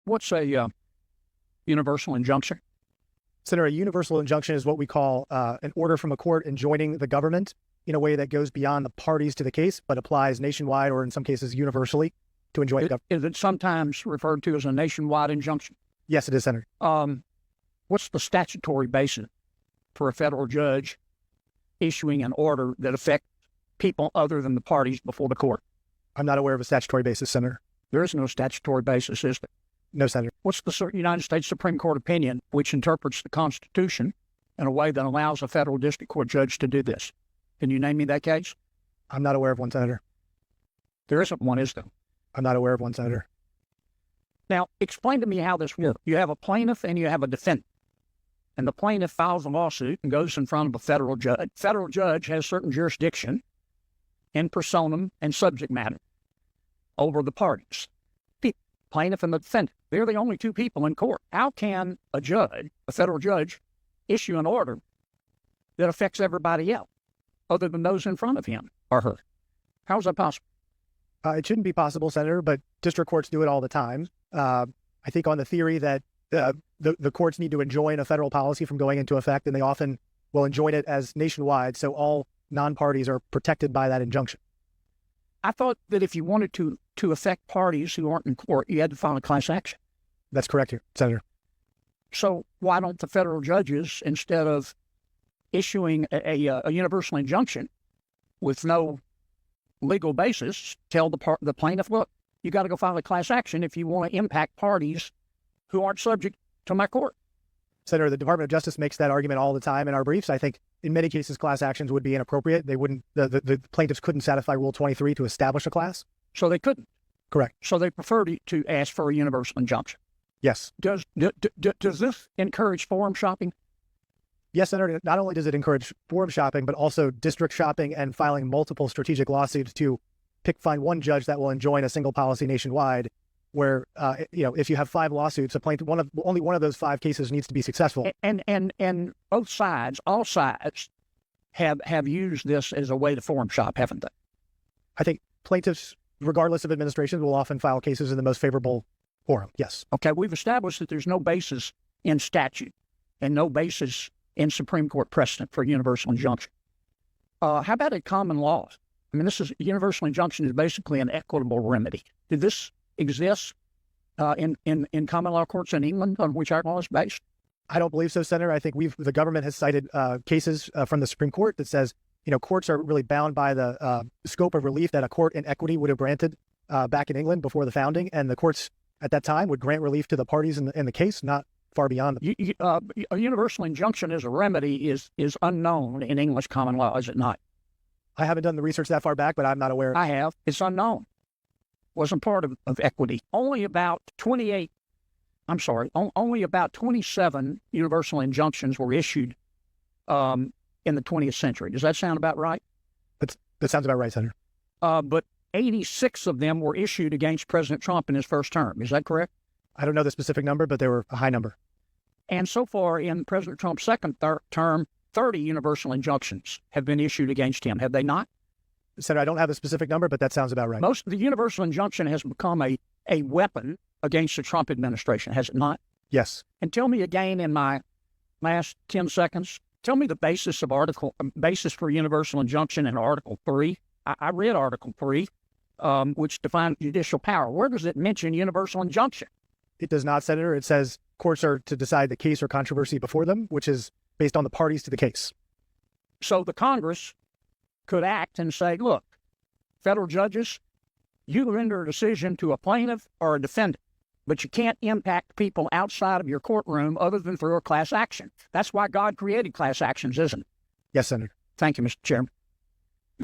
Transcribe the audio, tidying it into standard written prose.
What's a universal injunction? Senator, a universal injunction is what we call an order from a court enjoining the government in a way that goes beyond the parties to the case, but applies nationwide or in some cases universally to enjoin the government. Is it sometimes referred to as a nationwide injunction? Yes, it is, Senator. What's the statutory basis for a federal judge issuing an order that affects people other than the parties before the court? I'm not aware of a statutory basis, Senator. There is no statutory basis, is there? No, Senator. What's the United States Supreme Court opinion which interprets the Constitution in a way that allows a federal district court judge to do this? Can you name me that case? I'm not aware of one, Senator. There isn't one, is there? I'm not aware of one, Senator. Now, explain to me how this works. You have a plaintiff and you have a defendant. And the plaintiff files a lawsuit and goes in front of a federal judge. Federal judge has certain jurisdiction in personam and subject matter over the parties. The plaintiff and the defendant, they're the only two people in court. How can a judge, a federal judge, issue an order that affects everybody else other than those in front of him or her? How is that possible? It shouldn't be possible, Senator, but district courts do it all the time. I think on the theory that the courts need to enjoin a federal policy from going into effect, and they often will enjoin it as nationwide, so all non-parties are protected by that injunction. I thought that if you wanted to affect parties who aren't in court, you had to file a class action. That's correct, Senator. So why don't the federal judges, instead of issuing a universal injunction with no legal basis, tell the plaintiff, look, you got to go file a class action if you want to impact parties who aren't subject to my court? Senator, the Department of Justice makes that argument all the time in our briefs. I think in many cases, class actions would be inappropriate. They wouldn't, the plaintiffs couldn't satisfy Rule 23 to establish a class. So they couldn't? Correct. So they prefer to ask for a universal injunction? Yes. Does this encourage forum shopping? Yes, Senator. Not only does it encourage forum shopping, but also district shopping and filing multiple strategic lawsuits to find one judge that will enjoin a single policy nationwide, where, if you have 5 lawsuits, a plaintiff, only one of those 5 cases needs to be successful. And both sides, all sides, have used this as a way to forum shop, haven't they? I think plaintiffs, regardless of administration, will often file cases in the most favorable forum, yes. Okay, we've established that there's no basis in statute and no basis in Supreme Court precedent for a universal injunction. How about in common law? I mean, universal injunction is basically an equitable remedy. Did this exist in common law courts in England on which our law is based? I don't believe so, Senator. I think the government has cited cases from the Supreme Court that says, courts are really bound by the scope of relief that a court in equity would have granted back in England before the founding, and the courts at that time would grant relief to the parties in the case, not far beyond them. A universal injunction as a remedy is unknown in English common law, is it not? I haven't done the research that far back, but I'm not aware. I have. It's unknown. Wasn't part of equity. Only about 27 universal injunctions were issued in the 20th century. Does that sound about right? That sounds about right, Senator. But 86 of them were issued against President Trump in his first term. Is that correct? I don't know the specific number, but they were a high number. And so far in President Trump's second term, 30 universal injunctions have been issued against him. Have they not? Senator, I don't have a specific number, but that sounds about right. Most of the universal injunction has become a weapon against the Trump administration, has it not? Yes. And tell me again in my last 10 seconds, tell me the basis for universal injunction in Article 3. I read Article 3, which defines judicial power. Where does it mention universal injunction? It does not, Senator. It says courts are to decide the case or controversy before them, which is based on the parties to the case. So the Congress could act and say, look, federal judges, you render a decision to a plaintiff or a defendant, but you can't impact people outside of your courtroom other than through a class action. That's why God created class actions, isn't it? Yes, Senator. Thank you, Mr. Chairman.